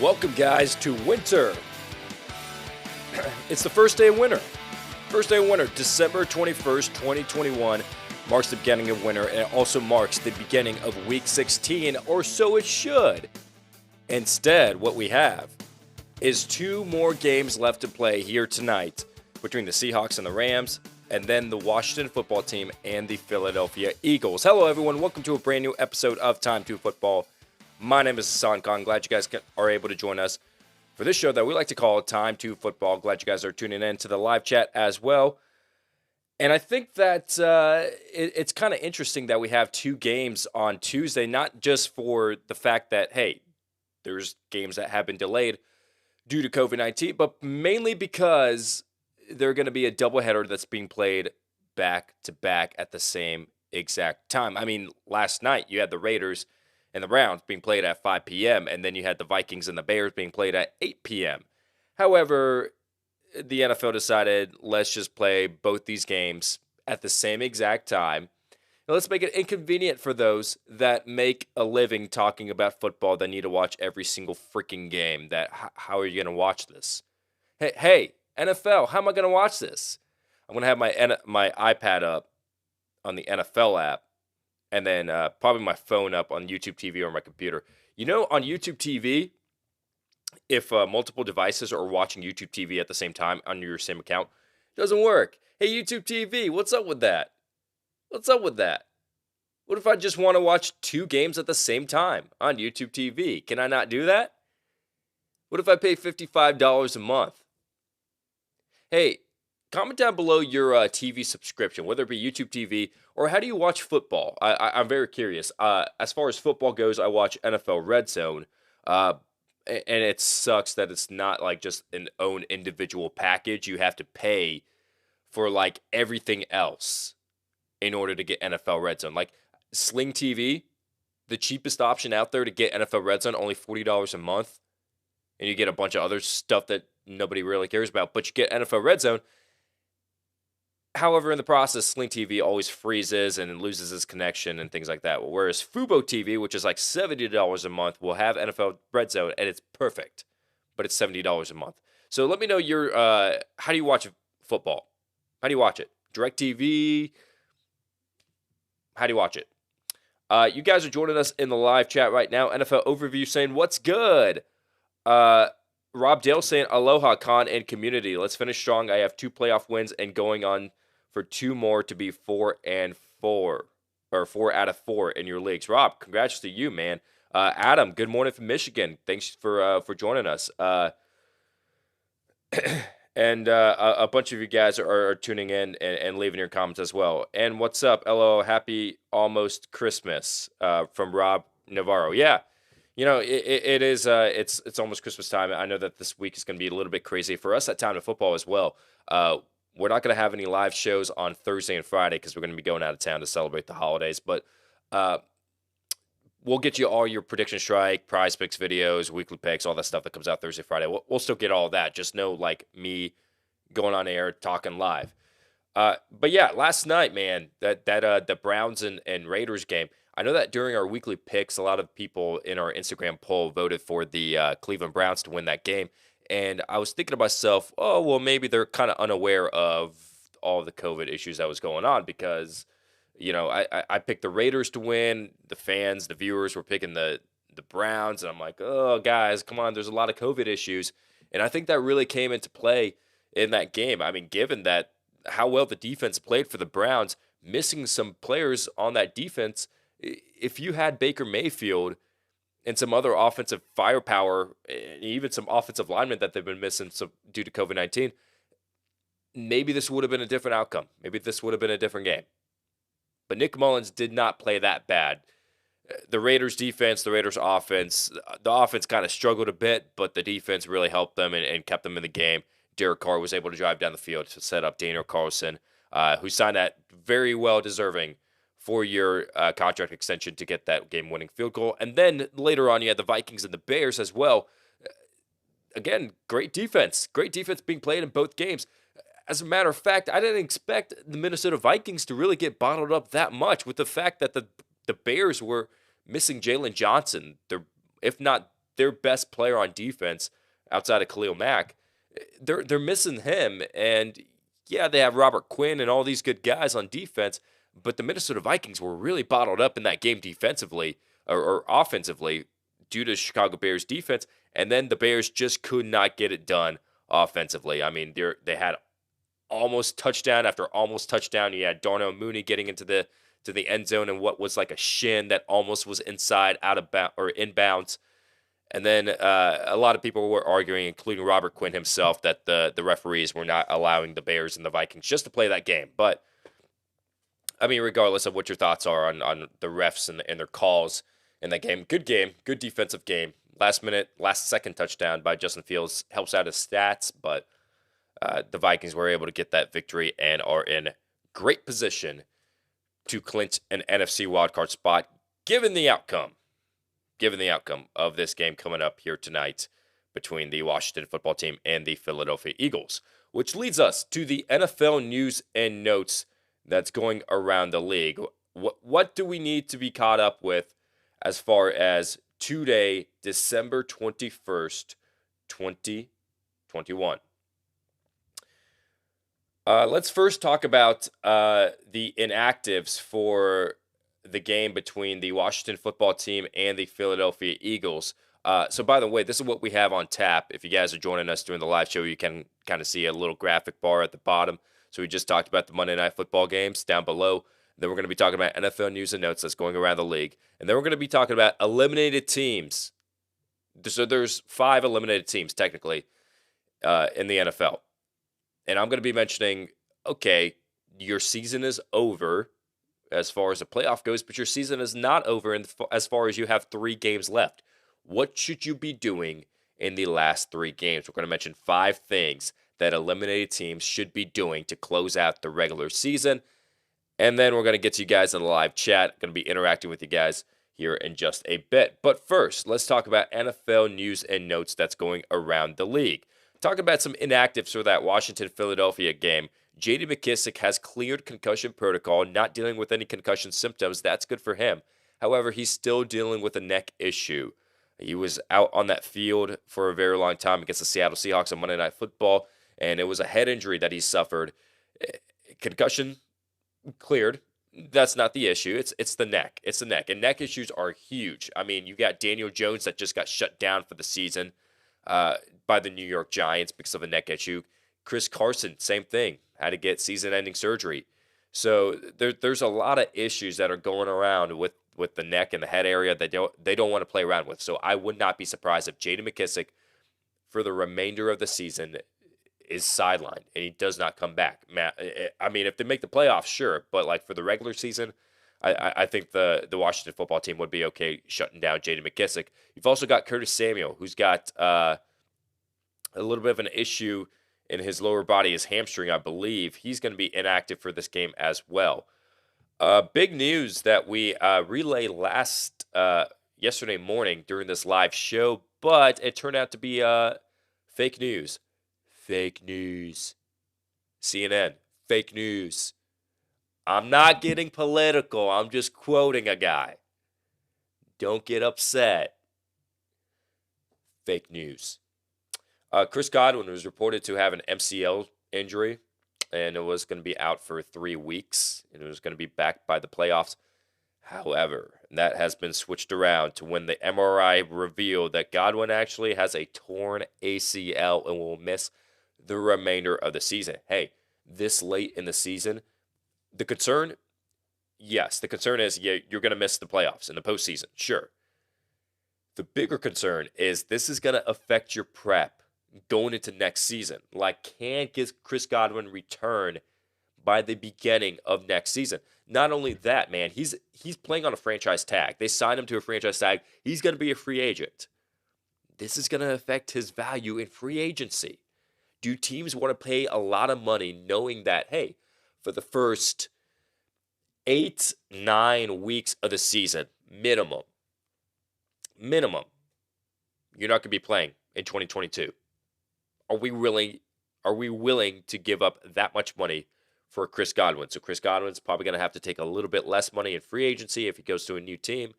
Welcome, guys, to winter. It's the first day of winter. First day of winter, December 21st, 2021, marks the beginning of winter, and it also marks the beginning of Week 16, or so it should. Instead, what we have is two more games left to play here tonight between the Seahawks and the Rams, and then the Washington football team and the Philadelphia Eagles. Hello, everyone. Welcome to a brand new episode of Time2Football. My name is Hassan Khan. Glad you guys are able to join us for this show that we like to call Time2Football. Glad you guys are tuning in to the live chat as well. And I think that it's kind of interesting that we have two games on Tuesday, not just for the fact that, hey, there's games that have been delayed due to COVID-19, but mainly because they're going to be a doubleheader that's being played back-to-back at the same exact time. I mean, last night you had the Raiders and the Browns being played at 5 p.m., and then you had the Vikings and the Bears being played at 8 p.m. However, the NFL decided, let's just play both these games at the same exact time. Now, let's make it inconvenient for those that make a living talking about football that need to watch every single freaking game. How are you going to watch this? Hey, NFL, how am I going to watch this? I'm going to have my iPad up on the NFL app, and then probably my phone up on YouTube TV or my computer. You know, on YouTube TV, if multiple devices are watching YouTube TV at the same time on your same account, it doesn't work. Hey, YouTube TV, what's up with that? What's up with that? What if I just want to watch two games at the same time on YouTube TV? Can I not do that? What if I pay $55 a month? Hey, comment down below your TV subscription, whether it be YouTube TV or how do you watch football? I'm very curious. As far as football goes, I watch NFL Red Zone, and it sucks that it's not like just an own individual package. You have to pay for like everything else in order to get NFL Red Zone. Like Sling TV, the cheapest option out there to get NFL Red Zone, only $40 a month, and you get a bunch of other stuff that nobody really cares about, but you get NFL Red Zone. However, in the process, Sling TV always freezes and loses its connection and things like that. Whereas Fubo TV, which is like $70 a month, will have NFL Red Zone, and it's perfect. But it's $70 a month. So let me know your how do you watch football? How do you watch it? DirecTV? How do you watch it? You guys are joining us in the live chat right now. NFL Overview saying, what's good? Rob Dale saying, aloha, Khan and community. Let's finish strong. I have 2 playoff wins and going on for 2 more to be 4 out of 4 in your leagues. Rob, congrats to you, man. Adam, good morning from Michigan. Thanks for joining us. And a bunch of you guys are tuning in and leaving your comments as well. And what's up? Hello, happy almost Christmas from Rob Navarro. Yeah. You know, it is. It's almost Christmas time. I know that this week is going to be a little bit crazy for us at Time2Football as well. We're not going to have any live shows on Thursday and Friday because we're going to be going out of town to celebrate the holidays. But we'll get you all your prediction strike, prize picks videos, weekly picks, all that stuff that comes out Thursday, Friday. We'll still get all of that. Just know, like me going on air, talking live. But yeah, last night, man, the Browns and Raiders game. I know that during our weekly picks, a lot of people in our Instagram poll voted for the Cleveland Browns to win that game. And I was thinking to myself, oh, well, maybe they're kind of unaware of all the COVID issues that was going on because, you know, I picked the Raiders to win. The fans, the viewers were picking the Browns. And I'm like, oh, guys, come on, there's a lot of COVID issues. And I think that really came into play in that game. I mean, given that how well the defense played for the Browns, missing some players on that defense, if you had Baker Mayfield and some other offensive firepower, and even some offensive linemen that they've been missing due to COVID-19, maybe this would have been a different outcome. Maybe this would have been a different game. But Nick Mullins did not play that bad. The Raiders defense, the Raiders offense, the offense kind of struggled a bit, but the defense really helped them and kept them in the game. Derek Carr was able to drive down the field to set up Daniel Carlson, who signed that very well-deserving 4-year contract extension to get that game-winning field goal. And then later on, you had the Vikings and the Bears as well. Again, great defense. Great defense being played in both games. As a matter of fact, I didn't expect the Minnesota Vikings to really get bottled up that much with the fact that the Bears were missing Jalen Johnson, if not their best player on defense outside of Khalil Mack. They're missing him, and yeah, they have Robert Quinn and all these good guys on defense, but the Minnesota Vikings were really bottled up in that game defensively or offensively due to Chicago Bears defense, and then the Bears just could not get it done offensively. I mean, they had almost touchdown after almost touchdown. You had Darnell Mooney getting into the end zone and what was like a shin that almost was inside out of or inbounds. And then a lot of people were arguing, including Robert Quinn himself, that the referees were not allowing the Bears and the Vikings just to play that game. But, I mean, regardless of what your thoughts are on the refs and their calls in that game, good defensive game. Last second touchdown by Justin Fields helps out his stats, but the Vikings were able to get that victory and are in great position to clinch an NFC wildcard spot, given the outcome of this game coming up here tonight between the Washington football team and the Philadelphia Eagles, which leads us to the NFL news and notes that's going around the league. What do we need to be caught up with as far as today, December 21st, 2021? Let's first talk about the inactives for the game between the Washington football team and the Philadelphia Eagles. So, by the way, this is what we have on tap. If you guys are joining us during the live show, you can kind of see a little graphic bar at the bottom. So we just talked about the Monday Night Football games down below. Then we're going to be talking about NFL news and notes that's going around the league. And then we're going to be talking about eliminated teams. So there's 5 eliminated teams, technically, in the NFL. And I'm going to be mentioning, okay, your season is over as far as the playoff goes, but your season is not over as far as you have 3 games left. What should you be doing in the last 3 games? We're going to mention 5 things that eliminated teams should be doing to close out the regular season. And then we're going to get you guys in the live chat. Going to be interacting with you guys here in just a bit. But first, let's talk about NFL news and notes that's going around the league. Talk about some inactives for that Washington-Philadelphia game. J.D. McKissic has cleared concussion protocol, not dealing with any concussion symptoms. That's good for him. However, he's still dealing with a neck issue. He was out on that field for a very long time against the Seattle Seahawks on Monday Night Football, and it was a head injury that he suffered. Concussion cleared. That's not the issue. It's the neck. It's the neck. And neck issues are huge. I mean, you got Daniel Jones that just got shut down for the season by the New York Giants because of a neck issue. Chris Carson, same thing, had to get season-ending surgery. So there's a lot of issues that are going around with the neck and the head area that they don't want to play around with. So I would not be surprised if J.D. McKissic, for the remainder of the season, is sidelined and he does not come back. I mean, if they make the playoffs, sure, but like for the regular season, I think the Washington football team would be okay shutting down J.D. McKissic. You've also got Curtis Samuel, who's got a little bit of an issue in his lower body, his hamstring, I believe. He's going to be inactive for this game as well. Big news that we relayed yesterday morning during this live show, but it turned out to be fake news. Fake news. CNN, fake news. I'm not getting political. I'm just quoting a guy. Don't get upset. Fake news. Chris Godwin was reported to have an MCL injury, and it was going to be out for 3 weeks, and it was going to be back by the playoffs. However, that has been switched around to when the MRI revealed that Godwin actually has a torn ACL and will miss the remainder of the season. Hey, this late in the season, the concern, yes, the concern is you're going to miss the playoffs in the postseason, sure. The bigger concern is this is going to affect your prep going into next season. Like, can Chris Godwin return by the beginning of next season? Not only that, man, he's playing on a franchise tag. They signed him to a franchise tag. He's going to be a free agent. This is going to affect his value in free agency. Do teams want to pay a lot of money knowing that, hey, for the first 8-9 weeks of the season, minimum, you're not going to be playing in 2022? Are we willing to give up that much money for Chris Godwin? So Chris Godwin's probably going to have to take a little bit less money in free agency if he goes to a new team.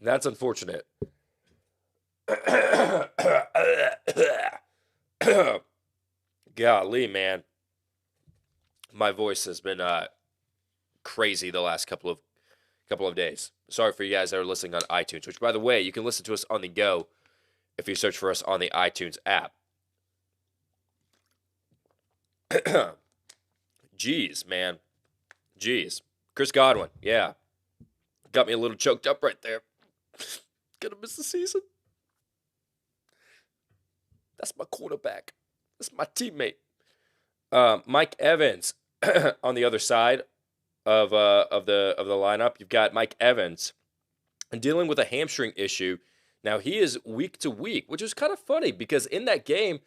That's unfortunate. Golly, man. My voice has been crazy the last couple of days. Sorry for you guys that are listening on iTunes, which, by the way, you can listen to us on the go if you search for us on the iTunes app. Jeez, man. Jeez. Chris Godwin, yeah. Got me a little choked up right there. Gonna miss the season. That's my quarterback. That's my teammate. Mike Evans on the other side of the lineup. You've got Mike Evans dealing with a hamstring issue. Now he is week to week, which is kind of funny because in that game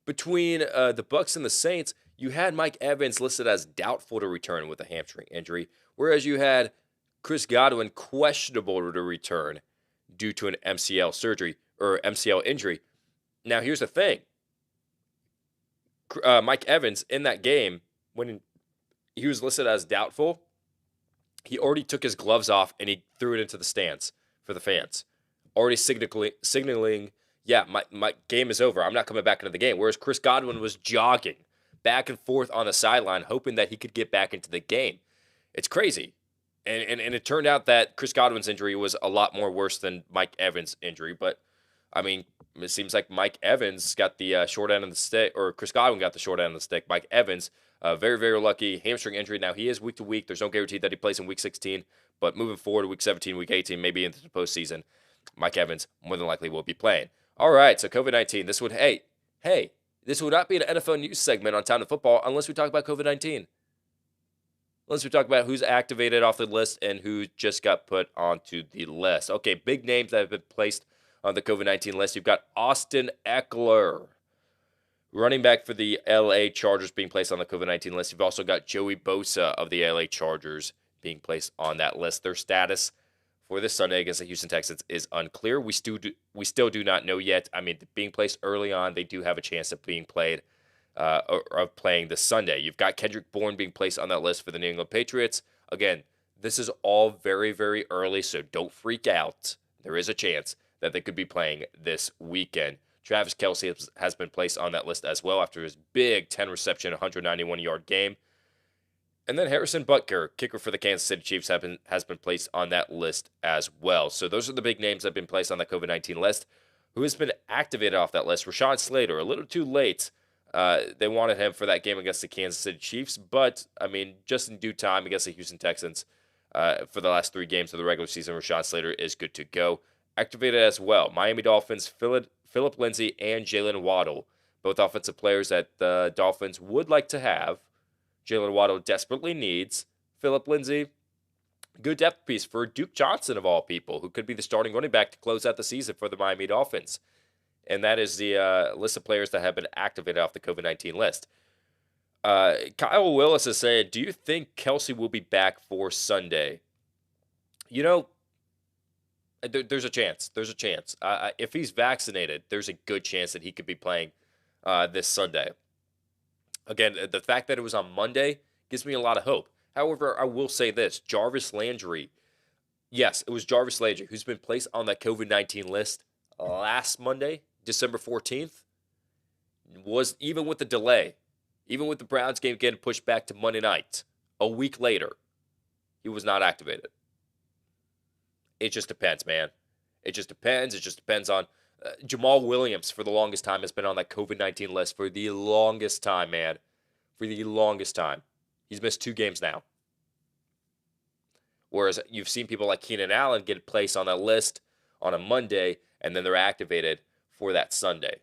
between the Bucks and the Saints, you had Mike Evans listed as doubtful to return with a hamstring injury, whereas you had Chris Godwin questionable to return due to an MCL surgery or MCL injury. Now here's the thing. Mike Evans in that game, when he was listed as doubtful, he already took his gloves off and he threw it into the stands for the fans, already signaling, yeah, my game is over. I'm not coming back into the game. Whereas Chris Godwin was jogging back and forth on the sideline, hoping that he could get back into the game. It's crazy. And it turned out that Chris Godwin's injury was a lot more worse than Mike Evans' injury. But, I mean, it seems like Mike Evans got the short end of the stick, or Chris Godwin got the short end of the stick. Mike Evans, very, very lucky hamstring injury. Now, he is week to week. There's no guarantee that he plays in week 16. But moving forward to week 17, week 18, maybe into the postseason, Mike Evans more than likely will be playing. All right, so COVID-19. This would not be an NFL news segment on Time to Football unless we talk about COVID-19. Unless we talk about who's activated off the list and who just got put onto the list. Okay, big names that have been placed on the COVID-19 list. You've got Austin Eckler, running back for the LA Chargers, being placed on the COVID-19 list. You've also got Joey Bosa of the LA Chargers being placed on that list. Their status for this Sunday against the Houston Texans is unclear. We still do not know yet. I mean, being placed early on, they do have a chance of being played, of playing this Sunday. You've got Kendrick Bourne being placed on that list for the New England Patriots. Again, this is all very, very early, so don't freak out. There is a chance that they could be playing this weekend. Travis Kelce has been placed on that list as well after his big 10-reception, 191-yard game. And then Harrison Butker, kicker for the Kansas City Chiefs, has been placed on that list as well. So those are the big names that have been placed on the COVID-19 list. Who has been activated off that list? Rashawn Slater, a little too late. They wanted him for that game against the Kansas City Chiefs, but, I mean, just in due time against the Houston Texans for the last 3 games of the regular season, Rashawn Slater is good to go. Activated as well, Miami Dolphins, Phillip Lindsay, and Jalen Waddle, both offensive players that the Dolphins would like to have. Jalen Waddle desperately needs. Phillip Lindsay, good depth piece for Duke Johnson, of all people, who could be the starting running back to close out the season for the Miami Dolphins. And that is the list of players that have been activated off the COVID-19 list. Kyle Willis is saying, do you think Kelce will be back for Sunday? You know, there's a chance. There's a chance. If he's vaccinated, there's a good chance that he could be playing this Sunday. Again, the fact that it was on Monday gives me a lot of hope. However, I will say this. Jarvis Landry, yes, it was Jarvis Landry who's been placed on that COVID-19 list last Monday, December 14th, was even with the delay, even with the Browns game getting pushed back to Monday night, a week later, he was not activated. It just depends, man. It just depends. It just depends on Jamal Williams, for the longest time, has been on that COVID-19 list for the longest time, man. For the longest time. He's missed 2 games now. Whereas you've seen people like Keenan Allen get placed on that list on a Monday, and then they're activated for that Sunday,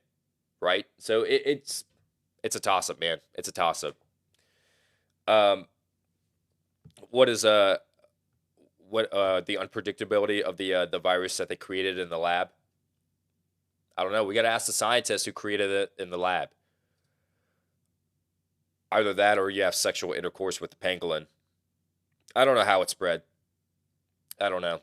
right? So it's a toss-up, man. It's a toss-up. What is the unpredictability of the virus that they created in the lab? I don't know. We got to ask the scientists who created it in the lab. Either that or you have sexual intercourse with the pangolin. I don't know how it spread. I don't know.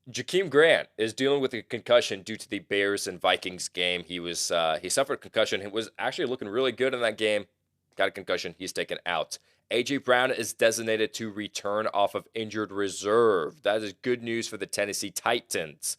Jakeem Grant is dealing with a concussion due to the Bears and Vikings game. He suffered a concussion. He was actually looking really good in that game. Got a concussion. He's taken out. A.J. Brown is designated to return off of injured reserve. That is good news for the Tennessee Titans.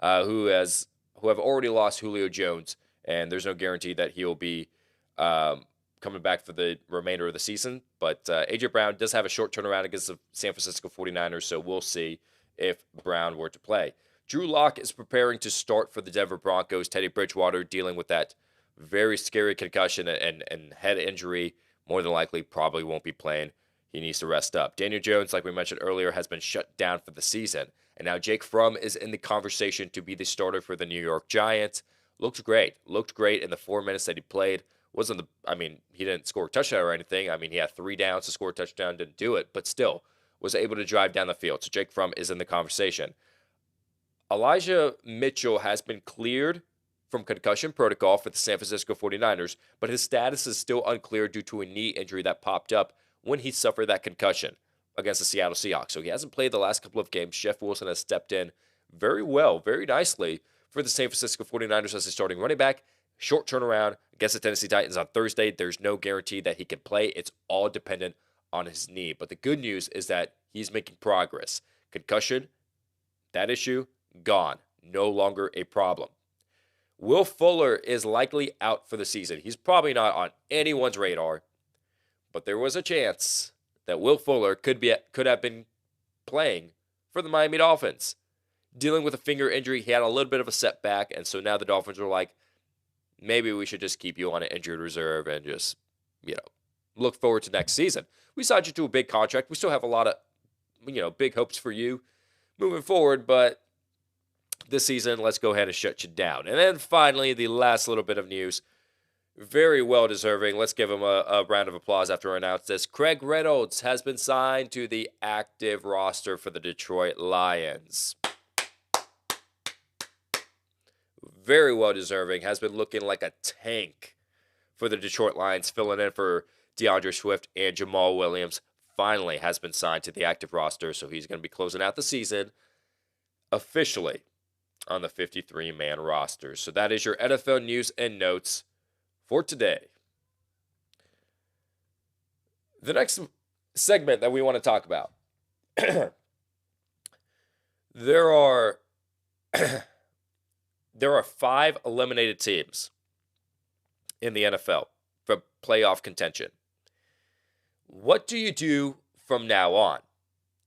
who have already lost Julio Jones, and there's no guarantee that he'll be coming back for the remainder of the season. But A.J. Brown does have a short turnaround against the San Francisco 49ers, so we'll see if Brown were to play. Drew Lock is preparing to start for the Denver Broncos. Teddy Bridgewater dealing with that very scary concussion and head injury. More than likely, probably won't be playing. He needs to rest up. Daniel Jones, like we mentioned earlier, has been shut down for the season. And now Jake Fromm is in the conversation to be the starter for the New York Giants. Looked great. Looked great in the 4 minutes that he played. He didn't score a touchdown or anything. He had 3 downs to score a touchdown, didn't do it, but still was able to drive down the field. So Jake Fromm is in the conversation. Elijah Mitchell has been cleared from concussion protocol for the San Francisco 49ers, but his status is still unclear due to a knee injury that popped up when he suffered that concussion against the Seattle Seahawks. So he hasn't played the last couple of games. Jeff Wilson has stepped in very well, very nicely for the San Francisco 49ers as a starting running back. Short turnaround against the Tennessee Titans on Thursday. There's no guarantee that he can play. It's all dependent on his knee. But the good news is that he's making progress. Concussion, that issue, gone. No longer a problem. Will Fuller is likely out for the season. He's probably not on anyone's radar, but there was a chance that Will Fuller could have been playing for the Miami Dolphins. Dealing with a finger injury, he had a little bit of a setback, and so now the Dolphins are like, maybe we should just keep you on an injured reserve and just, look forward to next season. We signed you to a big contract. We still have a lot of, big hopes for you moving forward, but this season, let's go ahead and shut you down. And then finally, the last little bit of news, very well deserving. Let's give him a round of applause after I announce this. Craig Reynolds has been signed to the active roster for the Detroit Lions. Very well deserving. Has been looking like a tank for the Detroit Lions, filling in for DeAndre Swift and Jamal Williams. Finally has been signed to the active roster, so he's going to be closing out the season officially on the 53-man roster. So that is your NFL news and notes for today. The next segment that we want to talk about. There are 5 eliminated teams in the NFL for playoff contention. What do you do from now on?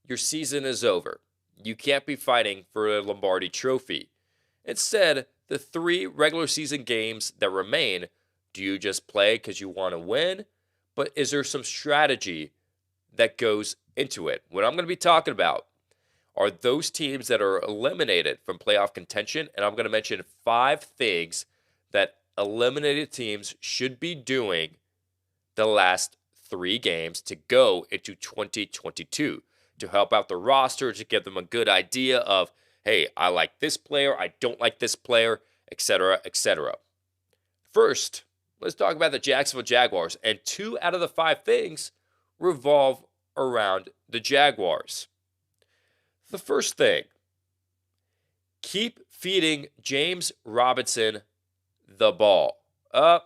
Your season is over. You can't be fighting for a Lombardi trophy. Instead, the 3 regular season games that remain, do you just play because you want to win? But is there some strategy that goes into it? What I'm going to be talking about are those teams that are eliminated from playoff contention, and I'm going to mention 5 things that eliminated teams should be doing the last 3 games to go into 2022 to help out the roster, to give them a good idea of, hey, I like this player, I don't like this player, etc., etc. First, let's talk about the Jacksonville Jaguars, and 2 out of the 5 things revolve around the Jaguars. The first thing, keep feeding James Robinson the ball. I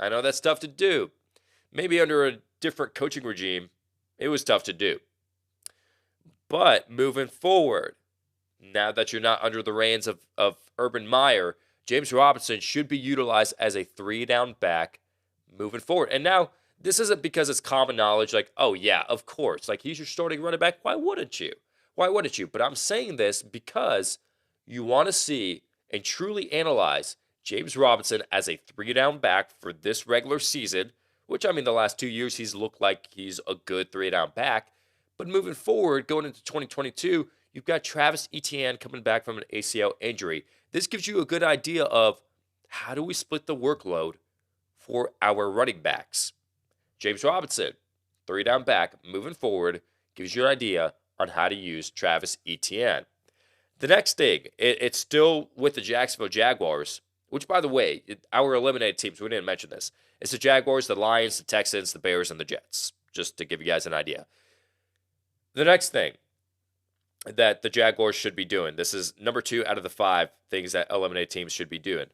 know that's tough to do. Maybe under a different coaching regime, it was tough to do. But moving forward, now that you're not under the reins of Urban Meyer, James Robinson should be utilized as a 3-down back moving forward. And now, this isn't because it's common knowledge, like, oh yeah, of course, like he's your starting running back. Why wouldn't you? But I'm saying this because you want to see and truly analyze James Robinson as a 3-down back for this regular season, which, the last 2 years he's looked like he's a good 3-down back. But moving forward, going into 2022, you've got Travis Etienne coming back from an ACL injury. This gives you a good idea of how do we split the workload for our running backs. James Robinson, 3-down back, moving forward, gives you an idea on how to use Travis Etienne. The next thing, it's still with the Jacksonville Jaguars, which, by the way, our eliminated teams, we didn't mention this. It's the Jaguars, the Lions, the Texans, the Bears, and the Jets, just to give you guys an idea. The next thing that the Jaguars should be doing, this is number 2 out of the 5 things that eliminated teams should be doing.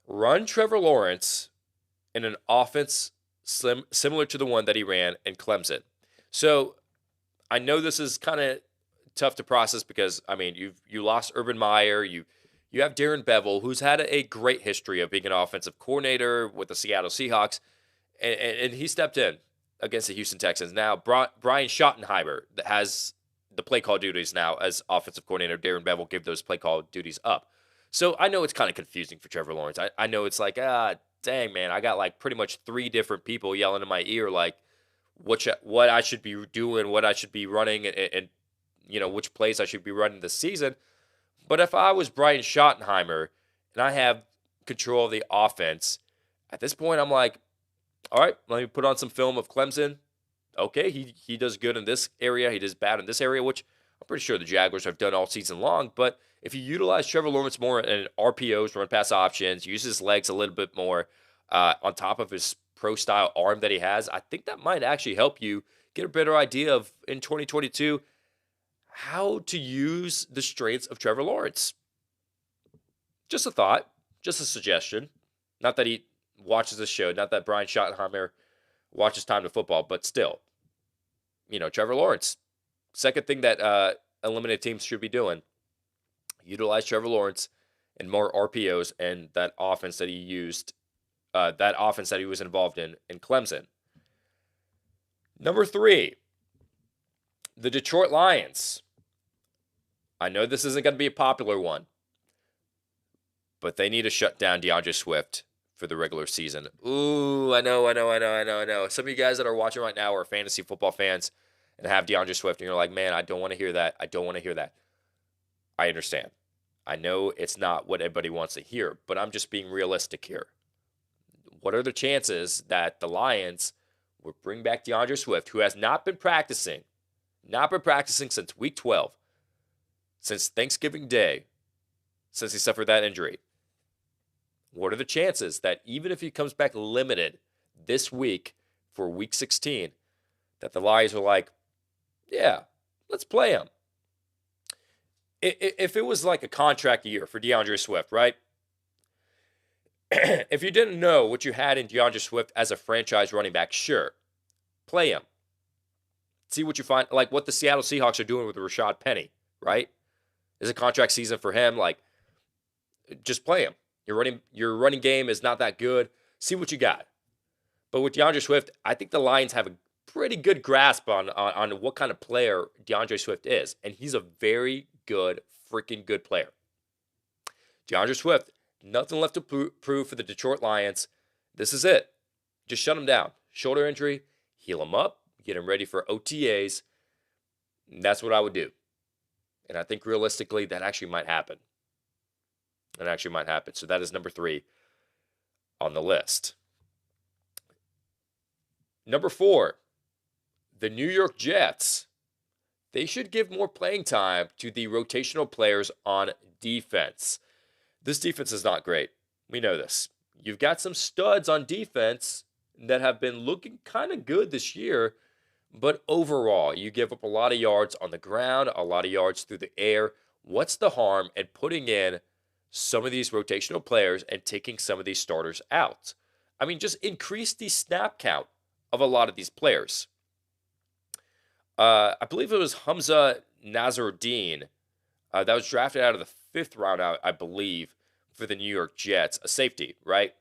Run Trevor Lawrence in an offense similar to the one that he ran in Clemson. So I know this is kind of tough to process because I mean you lost Urban Meyer, you have Darren Bevel, who's had a great history of being an offensive coordinator with the Seattle Seahawks, and he stepped in against the Houston Texans. Now Brian Schottenheimer that has the play call duties now as offensive coordinator. Darren Bevel give those play call duties up. So I know it's kind of confusing for Trevor Lawrence. I know it's like, dang, man, I got like pretty much three different people yelling in my ear, like what I should be doing, what I should be running, and which plays I should be running this season. But if I was Brian Schottenheimer and I have control of the offense, at this point I'm like, all right, let me put on some film of Clemson. Okay, he does good in this area, he does bad in this area, which I'm pretty sure the Jaguars have done all season long. But if you utilize Trevor Lawrence more in RPOs, run pass options, use his legs a little bit more on top of his pro-style arm that he has, I think that might actually help you get a better idea of, in 2022, how to use the strengths of Trevor Lawrence. Just a thought, just a suggestion. Not that he watches the show, not that Brian Schottenheimer watches Time to Football, but still, Trevor Lawrence. Second thing that eliminated teams should be doing, utilize Trevor Lawrence and more RPOs and that offense that he used, that offense that he was involved in Clemson. Number 3, the Detroit Lions. I know this isn't going to be a popular one, but they need to shut down DeAndre Swift for the regular season. Ooh, I know. Some of you guys that are watching right now are fantasy football fans and have DeAndre Swift, and you're like, man, I don't want to hear that. I understand. I know it's not what everybody wants to hear, but I'm just being realistic here. What are the chances that the Lions will bring back DeAndre Swift, who has not been practicing since week 12, since Thanksgiving Day, since he suffered that injury? What are the chances that even if he comes back limited this week for week 16, that the Lions are like, yeah, let's play him? If it was like a contract year for DeAndre Swift, right? If you didn't know what you had in DeAndre Swift as a franchise running back, sure, play him. See what you find, like what the Seattle Seahawks are doing with Rashad Penny, right? Is a contract season for him, like just play him. Your running game is not that good. See what you got. But with DeAndre Swift, I think the Lions have a pretty good grasp on what kind of player DeAndre Swift is. And he's a very good, freaking good player. DeAndre Swift, nothing left to prove for the Detroit Lions. This is it. Just shut him down. Shoulder injury, heal him up, get him ready for OTAs. And that's what I would do. And I think realistically that actually might happen. So that is number 3 on the list. Number 4, the New York Jets. They should give more playing time to the rotational players on defense. This defense is not great. We know this. You've got some studs on defense that have been looking kind of good this year, but overall, you give up a lot of yards on the ground, a lot of yards through the air. What's the harm in putting in some of these rotational players and taking some of these starters out? I mean, just increase the snap count of a lot of these players. I believe it was Hamza Nazaruddin that was drafted out of the 5th round, I believe, for the New York Jets, a safety, right?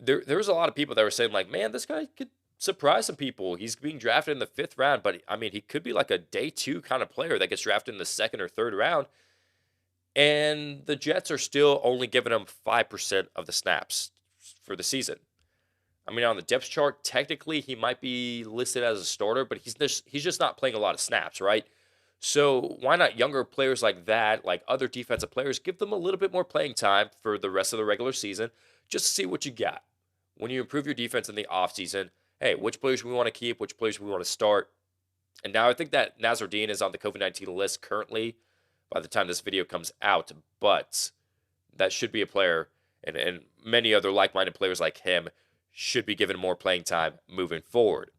There was a lot of people that were saying, like, man, this guy could surprise some people. He's being drafted in the 5th round, but, I mean, he could be like a day 2 kind of player that gets drafted in the 2nd or 3rd round. And the Jets are still only giving him 5% of the snaps for the season. I mean, on the depth chart, technically he might be listed as a starter, but he's just not playing a lot of snaps, right? So why not younger players like that, like other defensive players, give them a little bit more playing time for the rest of the regular season, just to see what you got. When you improve your defense in the offseason, hey, which players we want to keep, which players we want to start. And now I think that Nazaruddin is on the COVID-19 list currently by the time this video comes out, but that should be a player, and many other like-minded players like him should be given more playing time moving forward.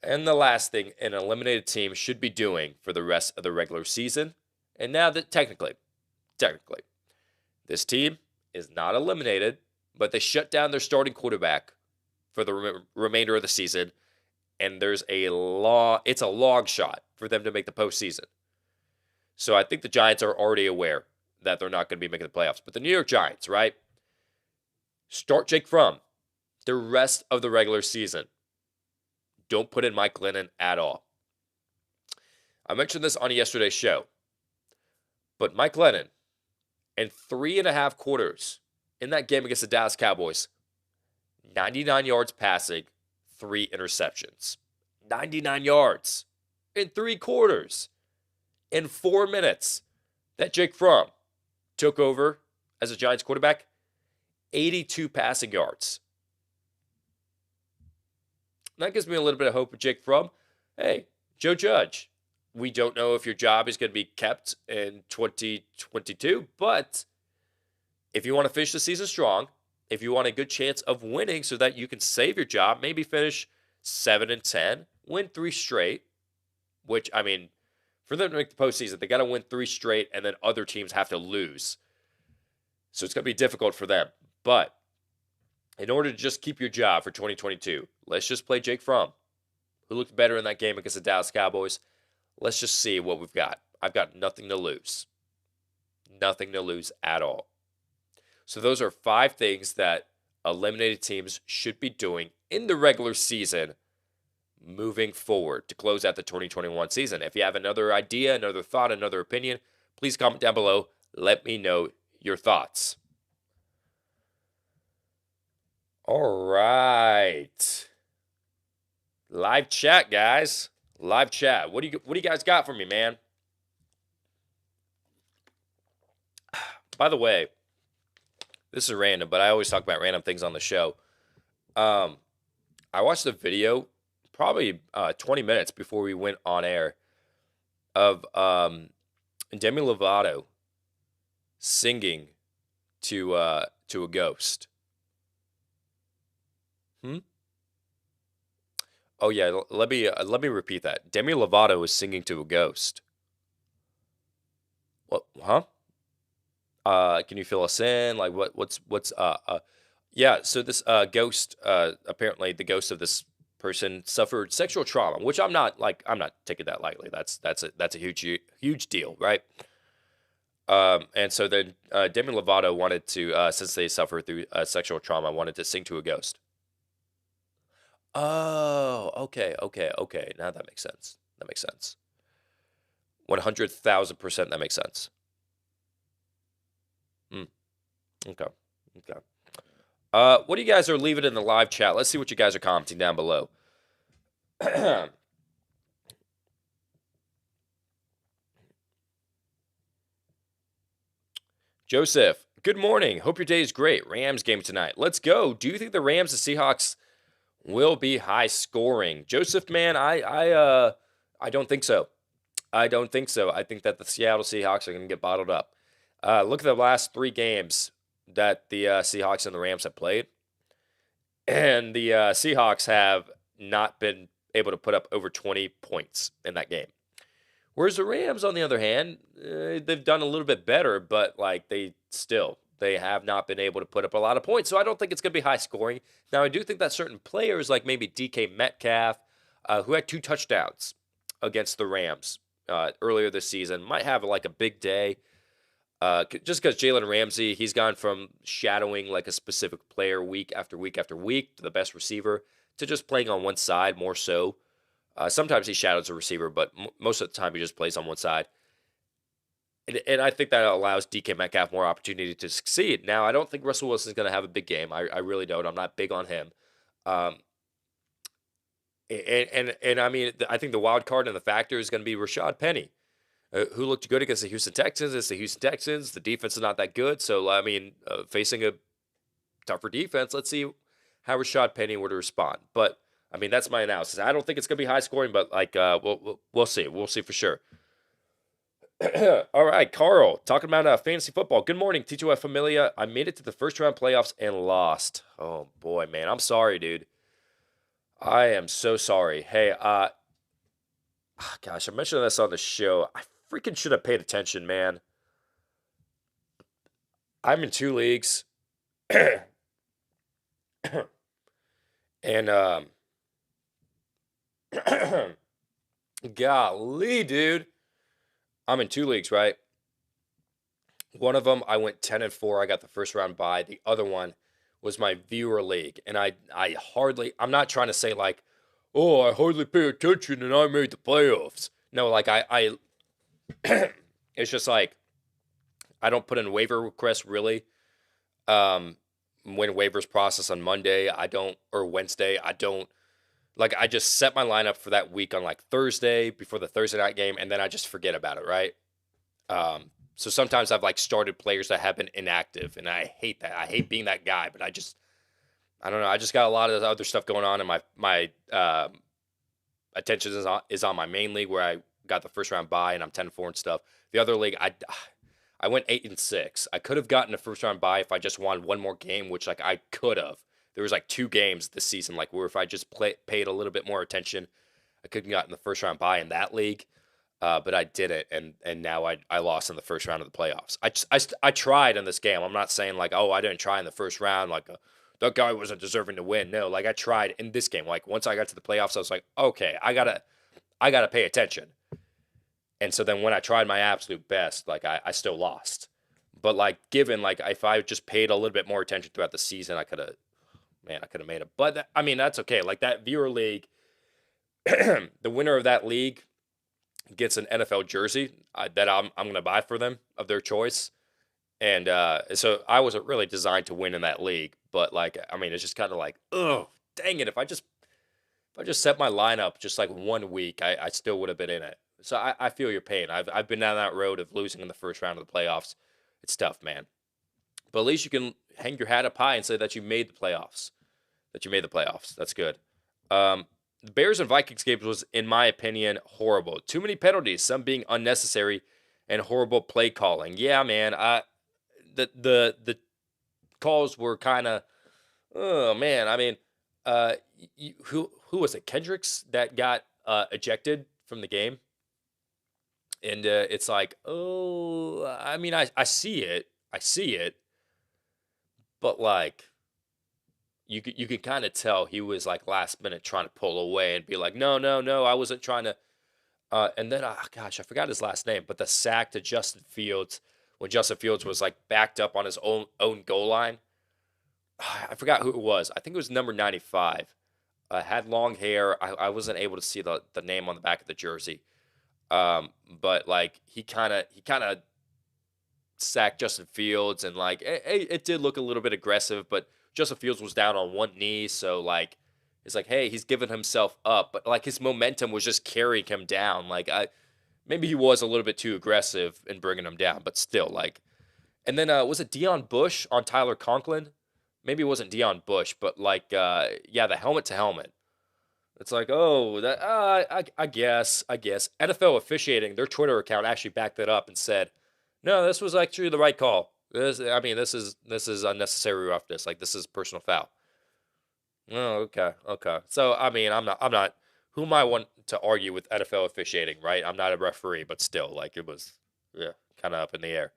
And the last thing an eliminated team should be doing for the rest of the regular season, and now that technically, this team is not eliminated, but they shut down their starting quarterback for the remainder of the season, and it's a long shot for them to make the postseason. So I think the Giants are already aware that they're not going to be making the playoffs. But the New York Giants, right? Start Jake Fromm the rest of the regular season. Don't put in Mike Glennon at all. I mentioned this on yesterday's show, but Mike Glennon, in 3.5 quarters in that game against the Dallas Cowboys, 99 yards passing, 3 interceptions. 99 yards in 3 quarters. In 4 minutes that Jake Fromm took over as a Giants quarterback, 82 passing yards. That gives me a little bit of hope with Jake Fromm. Hey, Joe Judge, we don't know if your job is going to be kept in 2022, but if you want to finish the season strong, if you want a good chance of winning so that you can save your job, maybe finish 7-10, win 3 straight, which, I mean, for them to make the postseason, they got to win 3 straight, and then other teams have to lose. So it's going to be difficult for them. But in order to just keep your job for 2022, let's just play Jake Fromm, who looked better in that game against the Dallas Cowboys. Let's just see what we've got. I've got nothing to lose. Nothing to lose at all. So those are 5 things that eliminated teams should be doing in the regular season moving forward to close out the 2021 season. If you have another idea, another thought, another opinion, please comment down below. Let me know your thoughts. All right. Live chat, guys. Live chat. What do you guys got for me, man? By the way, this is random, but I always talk about random things on the show. I watched a video probably 20 minutes before we went on air of Demi Lovato singing to a ghost. Oh yeah, let me repeat that. Demi Lovato is singing to a ghost. What? Huh? Can you fill us in? Like what's yeah, so this ghost, apparently the ghost of this person suffered sexual trauma, which I'm not taking that lightly. That's a huge deal, right? And so then Demi Lovato wanted to, since they suffer through sexual trauma, wanted to sing to a ghost. Oh, okay. Now that makes sense. 100,000% that makes sense. Okay. What do you guys are leaving in the live chat? Let's see what you guys are commenting down below. Joseph, good morning. Hope your day is great. Rams game tonight. Let's go. Do you think the Rams and Seahawks will be high scoring? Joseph, man, I don't think so. I think that the Seattle Seahawks are going to get bottled up. Look at the last 3 games that the Seahawks and the Rams have played. And the Seahawks have not been able to put up over 20 points in that game. Whereas the Rams, on the other hand, they've done a little bit better, but like they have not been able to put up a lot of points. So I don't think it's going to be high scoring. Now, I do think that certain players, like maybe DK Metcalf, who had 2 touchdowns against the Rams earlier this season, might have like a big day. Just because Jalen Ramsey, he's gone from shadowing like a specific player week after week after week to the best receiver to just playing on one side more so. Sometimes he shadows a receiver, but most of the time he just plays on one side. And I think that allows DK Metcalf more opportunity to succeed. Now, I don't think Russell Wilson is going to have a big game. I really don't. I'm not big on him. And I mean, I think the wild card and the factor is going to be Rashad Penny, who looked good against the Houston Texans. It's the Houston Texans. The defense is not that good. So, I mean, facing a tougher defense, let's see how Rashad Penny were to respond. But, I mean, that's my analysis. I don't think it's going to be high scoring, but, like, we'll see. We'll see for sure. All right, Carl, talking about fantasy football. Good morning, T2F Familia. I made it to the first round playoffs and lost. Oh, boy, man. I'm sorry, dude. I am so sorry. Hey, gosh, I mentioned this on the show. I freaking should have paid attention, man. I'm in 2 leagues. And Golly, dude. I'm in two leagues, right? One of them I went 10-4. I got the first round bye. The other one was my viewer league, and I hardly. I'm not trying to say like, oh, I hardly pay attention and I made the playoffs. No, like I it's just like I don't put in waiver requests really. Um, when waivers process on Monday, I don't, or Wednesday, I don't. Like I just set my lineup for that week on like Thursday before the Thursday night game, and then I just forget about it, right? So sometimes I've like started players that have been inactive, and I hate that. I hate being that guy, but I don't know. I just got a lot of other stuff going on, and my attention is on my main league where I got the first round bye, and I'm 10-4 and stuff. The other league, I went 8-6. I could have gotten a first round bye if I just won one more game, which like I could have. There was like two games this season, like where if I just paid a little bit more attention, I could have gotten the first round bye in that league. But I didn't, and now I lost in the first round of the playoffs. I tried in this game. I'm not saying like, oh, I didn't try in the first round, like that guy wasn't deserving to win. No, like I tried in this game. Like once I got to the playoffs, I was like, okay, I gotta pay attention. And so then when I tried my absolute best, like I still lost. But like given like if I just paid a little bit more attention throughout the season, I could have made it. But I mean that's okay. Like that viewer league, the winner of that league gets an NFL jersey that I'm gonna buy for them of their choice. And so I wasn't really designed to win in that league, but like I mean it's just kind of like, oh dang it, if I just set my lineup just like 1 week, I still would have been in it. So I feel your pain. I've been down that road of losing in the first round of the playoffs. It's tough, man. But at least you can hang your hat up high and say that you made the playoffs. That you made the playoffs. That's good. The Bears and Vikings game was, in my opinion, horrible. Too many penalties, some being unnecessary, and horrible play calling. Yeah, man. The calls were kind of, oh man. I mean, who was it? Kendricks that got ejected from the game, and it's like, oh, I mean, I see it, but like you could kind of tell he was like last minute trying to pull away and be like, no, no, no, I wasn't trying to. And then, gosh, I forgot his last name, but the sack to Justin Fields when Justin Fields was like backed up on his own goal line. I forgot who it was. I think it was number 95. Had long hair. I wasn't able to see the name on the back of the jersey. But like he kind of sacked Justin Fields, and like it did look a little bit aggressive, but Justin Fields was down on one knee, so like it's like, hey, he's giving himself up, but like his momentum was just carrying him down. Like maybe he was a little bit too aggressive in bringing him down, but still like. And then was it Deion Bush on Tyler Conklin? Maybe it wasn't Deion Bush, but like yeah, the helmet to helmet. It's like, oh, that I guess NFL officiating, their Twitter account actually backed that up and said, no, this was actually the right call. This is unnecessary roughness. Like this is personal foul. Oh, okay, okay. So I mean, I'm not. Who am I want to argue with NFL officiating, right? I'm not a referee, but still, like it was, yeah, kind of up in the air.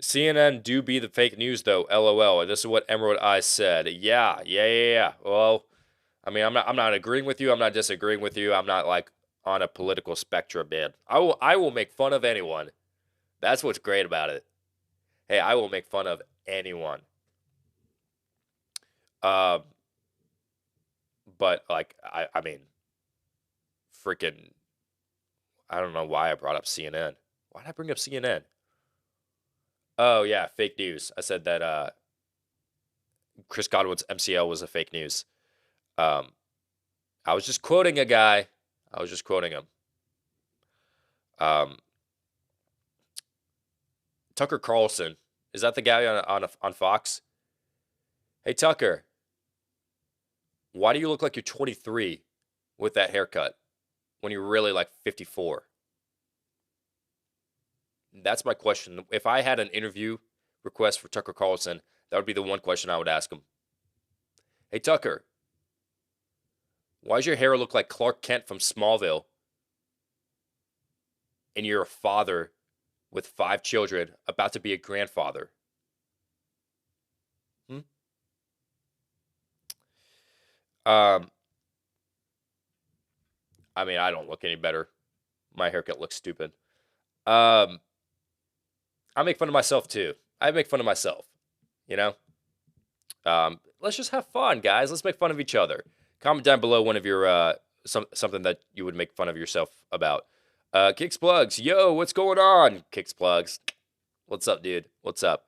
CNN do be the fake news though. LOL. And this is what Emerald Eyes said. Yeah, yeah, yeah, yeah. Well, I mean, I'm not agreeing with you. I'm not disagreeing with you. I'm not like on a political spectrum, man. I will make fun of anyone. That's what's great about it. Hey, I will make fun of anyone. Um, but like I mean, freaking, I don't know why I brought up CNN. Why did I bring up CNN? Oh yeah, fake news. I said that Chris Godwin's MCL was a fake news. Um, I was just quoting a guy. I was just quoting him. Um, Tucker Carlson, is that the guy on Fox? Hey Tucker, why do you look like you're 23 with that haircut when you're really like 54? That's my question. If I had an interview request for Tucker Carlson, that would be the one question I would ask him. Hey Tucker, why does your hair look like Clark Kent from Smallville? And you're a father with 5 children, about to be a grandfather. Hmm? Um, I mean, I don't look any better. My haircut looks stupid. Um, I make fun of myself too. I make fun of myself. You know. Let's just have fun, guys. Let's make fun of each other. Comment down below one of your something that you would make fun of yourself about. Kicks Plugs, yo, what's going on? Kicks Plugs, what's up, dude? What's up?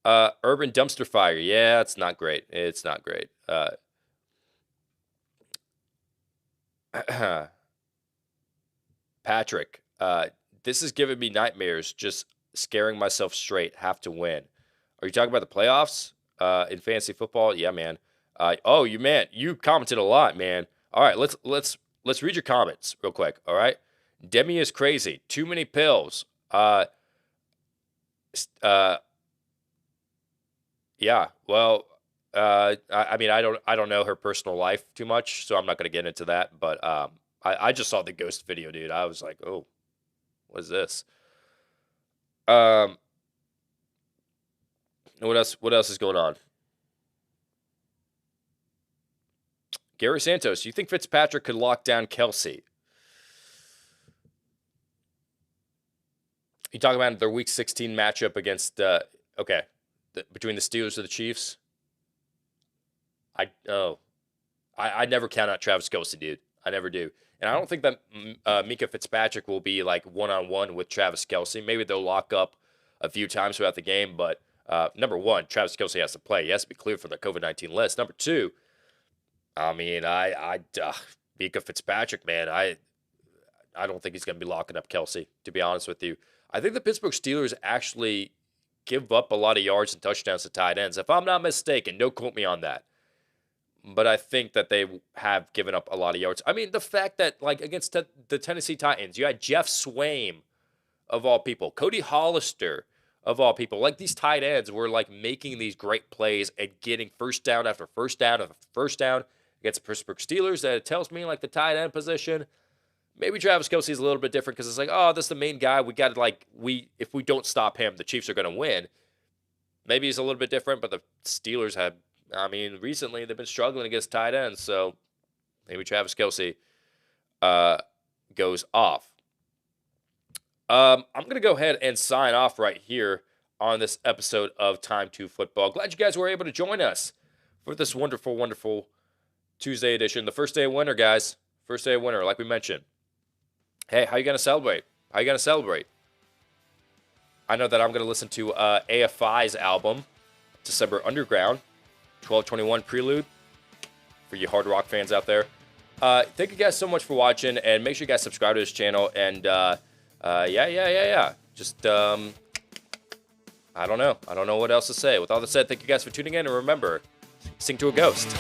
Urban Dumpster Fire, yeah, it's not great. It's not great. Patrick, this is giving me nightmares. Just scaring myself straight. Have to win. Are you talking about the playoffs in fantasy football? Yeah, man. Oh, you commented a lot, man. All right, let's read your comments real quick. All right, Demi is crazy. Too many pills. Yeah. Well, I mean, I don't know her personal life too much, so I'm not gonna get into that. But I just saw the ghost video, dude. I was like, oh, what is this? Um, what else? What else is going on? Gary Santos, you think Fitzpatrick could lock down Kelsey? You talking about their Week 16 matchup against between the Steelers and the Chiefs? I never count out Travis Kelsey, dude. I never do. And I don't think that Mika Fitzpatrick will be like one-on-one with Travis Kelsey. Maybe they'll lock up a few times throughout the game, but number one, Travis Kelsey has to play. He has to be cleared for the COVID-19 list. Number two, I mean, Mika Fitzpatrick, man, I don't think he's going to be locking up Kelsey, to be honest with you. I think the Pittsburgh Steelers actually give up a lot of yards and touchdowns to tight ends. If I'm not mistaken, don't quote me on that. But I think that they have given up a lot of yards. I mean, the fact that, like, against the Tennessee Titans, you had Jeff Swaim, of all people, Cody Hollister, of all people. Like, these tight ends were, like, making these great plays and getting first down after first down after first down against the Pittsburgh Steelers. That it tells me, like, the tight end position, maybe Travis Kelsey's a little bit different because it's like, oh, this is the main guy. We got to, like, if we don't stop him, the Chiefs are going to win. Maybe he's a little bit different, but the Steelers have, I mean, recently they've been struggling against tight ends, so maybe Travis Kelsey goes off. I'm going to go ahead and sign off right here on this episode of Time to Football. Glad you guys were able to join us for this wonderful, wonderful Tuesday edition. The first day of winter, guys. First day of winter, like we mentioned. Hey, how you going to celebrate? How you going to celebrate? I know that I'm going to listen to AFI's album, December Underground, 1221 Prelude, for you hard rock fans out there. Thank you guys so much for watching, and make sure you guys subscribe to this channel. And yeah. Just I don't know what else to say. With all that said, thank you guys for tuning in, and remember, sing to a ghost.